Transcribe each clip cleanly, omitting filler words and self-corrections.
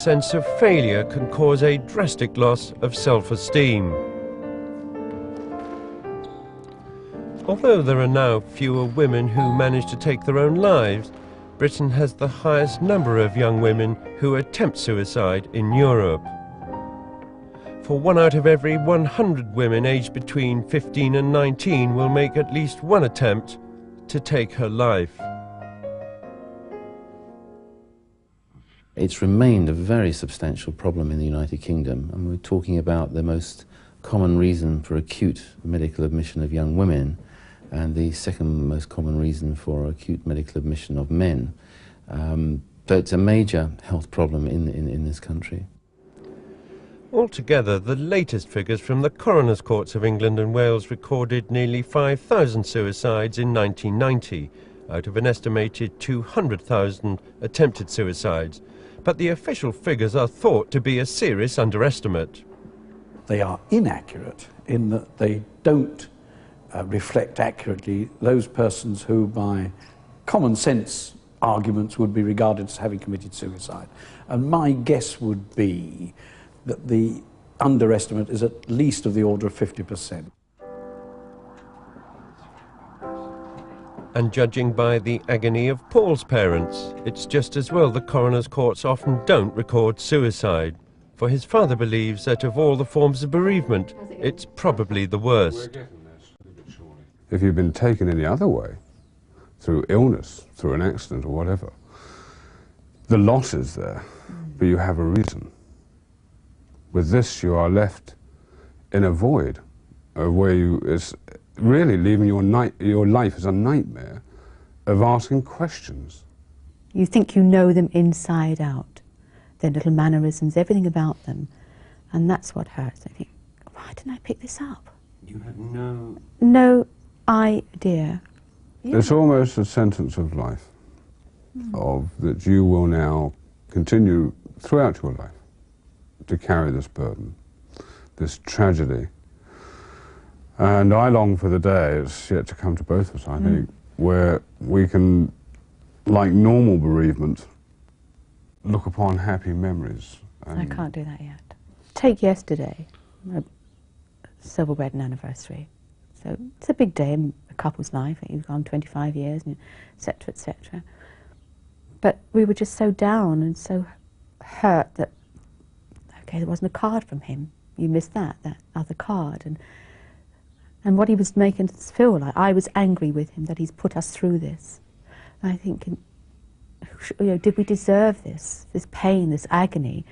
sense of failure can cause a drastic loss of self-esteem. Although there are now fewer women who manage to take their own lives, Britain has the highest number of young women who attempt suicide in Europe. For 1 out of every 100 women aged between 15 and 19 will make at least one attempt to take her life. It's remained a very substantial problem in the United Kingdom, and we're talking about the most common reason for acute medical admission of young women and the second most common reason for acute medical admission of men. So it's a major health problem in this country. Altogether, the latest figures from the Coroners' Courts of England and Wales recorded nearly 5,000 suicides in 1990, out of an estimated 200,000 attempted suicides. But the official figures are thought to be a serious underestimate. They are inaccurate in that they don't reflect accurately those persons who, by common sense arguments, would be regarded as having committed suicide. And my guess would be that the underestimate is at least of the order of 50%. And judging by the agony of Paul's parents, it's just as well the Coroners' Courts often don't record suicide, for his father believes that of all the forms of bereavement, it's probably the worst. If you've been taken any other way, through illness, through an accident or whatever, the loss is there, but you have a reason. With this, you are left in a void where it's really leaving your life as a nightmare of asking questions. You think you know them inside out, their little mannerisms, everything about them, and that's what hurts. I think, why didn't I pick this up? You had no idea. Yeah. It's almost a sentence of life, of that you will now continue throughout your life to carry this burden, this tragedy. And I long for the day, it's yet to come to both of us, I think, where we can, like normal bereavement, look upon happy memories. I can't do that yet. Take yesterday, a silver wedding anniversary. So it's a big day in a couple's life. You've gone 25 years, et cetera, et cetera. But we were just so down and so hurt that, okay, there wasn't a card from him. You missed that other card. And what he was making us feel like, I was angry with him that he's put us through this. And I think, you know, did we deserve this pain, this agony?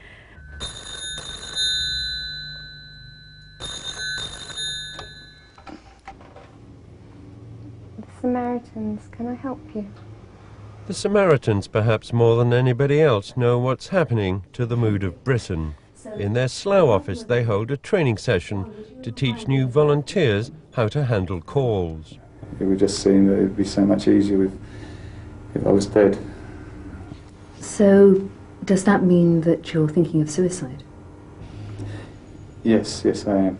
The Samaritans, can I help you? The Samaritans, perhaps more than anybody else, know what's happening to the mood of Britain. In their Slough office, they hold a training session to teach new volunteers how to handle calls. It would just seem that it would be so much easier if I was dead. So, does that mean that you're thinking of suicide? Yes, I am.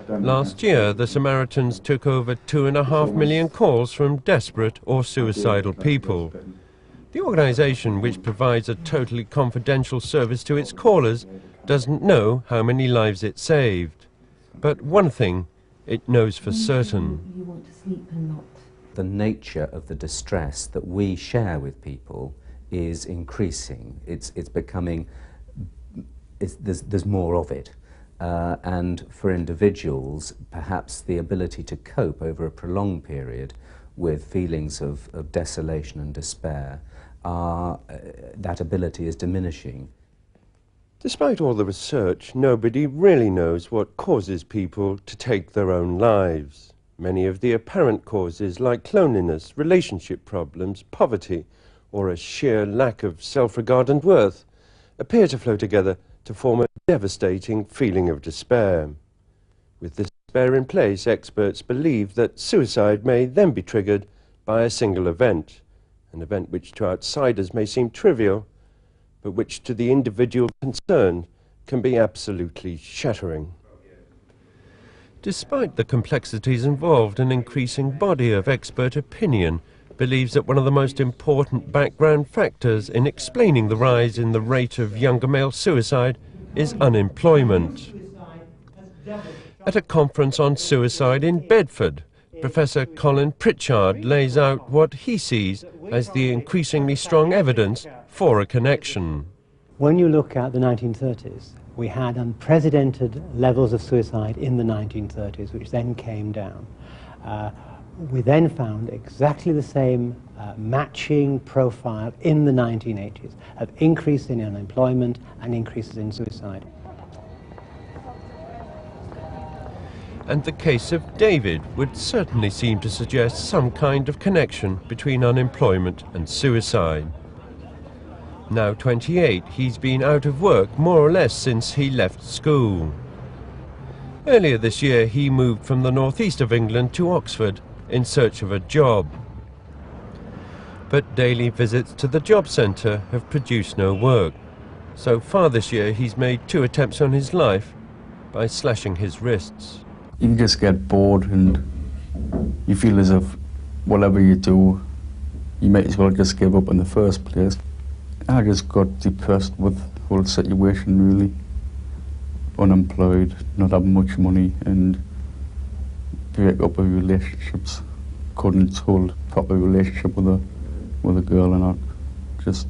Last year, the Samaritans took over 2.5 million calls from desperate or suicidal people. The organisation, which provides a totally confidential service to its callers, doesn't know how many lives it saved. But one thing it knows for certain. You want to sleep and not. The nature of the distress that we share with people is increasing. It's becoming, there's more of it. And for individuals, perhaps the ability to cope over a prolonged period with feelings of desolation and despair, that ability is diminishing. Despite all the research, nobody really knows what causes people to take their own lives. Many of the apparent causes, like loneliness, relationship problems, poverty, or a sheer lack of self-regard and worth, appear to flow together to form a devastating feeling of despair. With this despair in place, experts believe that suicide may then be triggered by a single event, an event which to outsiders may seem trivial, but which to the individual concerned can be absolutely shattering. Despite the complexities involved, an increasing body of expert opinion believes that one of the most important background factors in explaining the rise in the rate of younger male suicide is unemployment. At a conference on suicide in Bedford, Professor Colin Pritchard lays out what he sees as the increasingly strong evidence for a connection. When you look at the 1930s, we had unprecedented levels of suicide in the 1930s, which then came down. We then found exactly the same matching profile in the 1980s of increase in unemployment and increases in suicide. And the case of David would certainly seem to suggest some kind of connection between unemployment and suicide. Now 28, he's been out of work more or less since he left school. Earlier this year, he moved from the northeast of England to Oxford in search of a job. But daily visits to the job centre have produced no work. So far this year, he's made 2 attempts on his life by slashing his wrists. You just get bored and you feel as if whatever you do, you might as well just give up in the first place. I just got depressed with the whole situation, really. Unemployed, not having much money, and break up with relationships. Couldn't hold a proper relationship with a girl, and just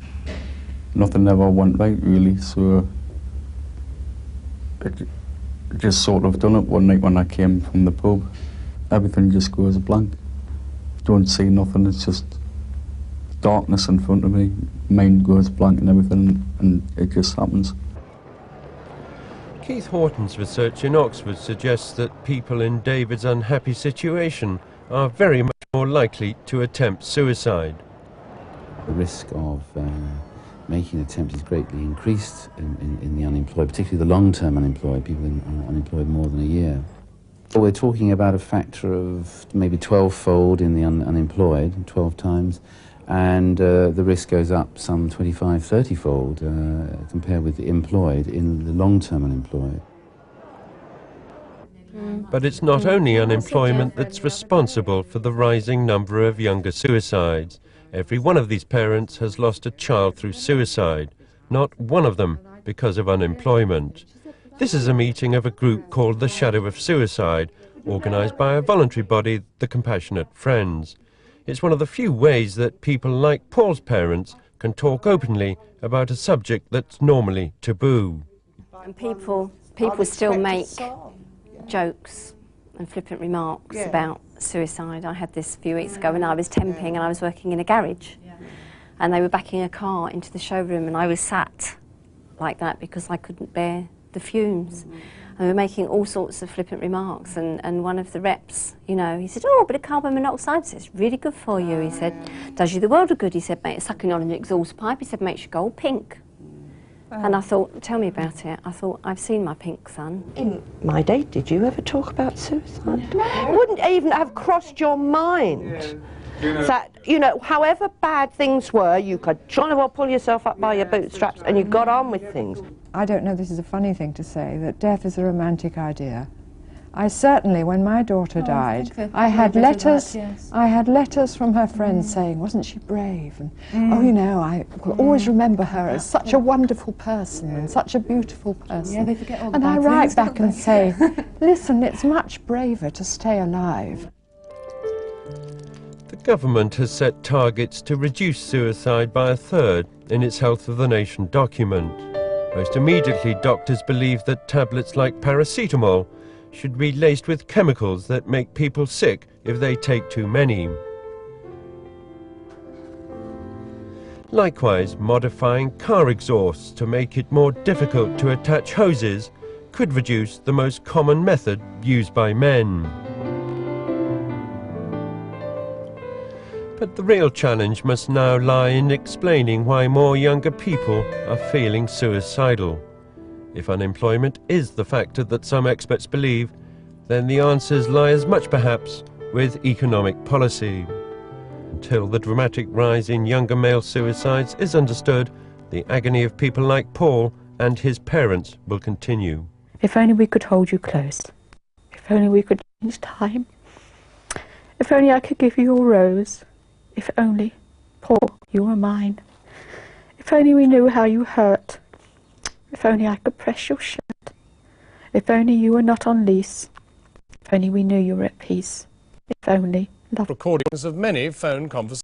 nothing ever went right, really. So I just sort of done it one night when I came from the pub. Everything just goes blank. Don't see nothing. It's just darkness in front of me. Mind goes blank and everything, and it just happens. Keith Horton's research in Oxford suggests that people in David's unhappy situation are very much more likely to attempt suicide. The risk of making an attempt is greatly increased in the unemployed, particularly the long-term unemployed, people unemployed more than a year. Well, we're talking about a factor of maybe 12-fold in the unemployed, 12 times, and the risk goes up some 25, 30-fold compared with the employed in the long-term unemployed. But it's not only unemployment that's responsible for the rising number of younger suicides. Every one of these parents has lost a child through suicide, not one of them because of unemployment. This is a meeting of a group called the Shadow of Suicide, organised by a voluntary body, the Compassionate Friends. It's one of the few ways that people like Paul's parents can talk openly about a subject that's normally taboo. And people still make jokes and flippant remarks about suicide. I had this a few weeks ago when I was temping and I was working in a garage, and they were backing a car into the showroom, and I was sat like that because I couldn't bear the fumes. And we were making all sorts of flippant remarks, and one of the reps, you know, he said, "Oh, a bit of carbon monoxide, so it's really good for you." He said, "Does you the world of good." He said, "Mate, sucking on an exhaust pipe." He said, "Makes you go all pink." And I thought, tell me about it. I thought, I've seen my pink, son. In my day, did you ever talk about suicide? No. Wouldn't even have crossed your mind that, you know, however bad things were, you could jolly well pull yourself up by your bootstraps and you got on with things. I don't know, this is a funny thing to say, that death is a romantic idea. I certainly, when my daughter died, I had letters from her friends saying, wasn't she brave? And, oh, you know, I will always remember her as such a wonderful person and such a beautiful person. Yeah, they forget all the and bad I write things, back don't and they? say, listen, it's much braver to stay alive. The government has set targets to reduce suicide by 1/3 in its Health of the Nation document. Most immediately, doctors believe that tablets like paracetamol should be laced with chemicals that make people sick if they take too many. Likewise, modifying car exhausts to make it more difficult to attach hoses could reduce the most common method used by men. But the real challenge must now lie in explaining why more younger people are feeling suicidal. If unemployment is the factor that some experts believe, then the answers lie as much perhaps with economic policy. Until the dramatic rise in younger male suicides is understood, the agony of people like Paul and his parents will continue. If only we could hold you close. If only we could change time. If only I could give you a rose. if only, Paul, you were mine. If only we knew how you hurt. If only I could press your shirt. If only you were not on lease. If only we knew you were at peace. If only love. Recordings of many phone conversations.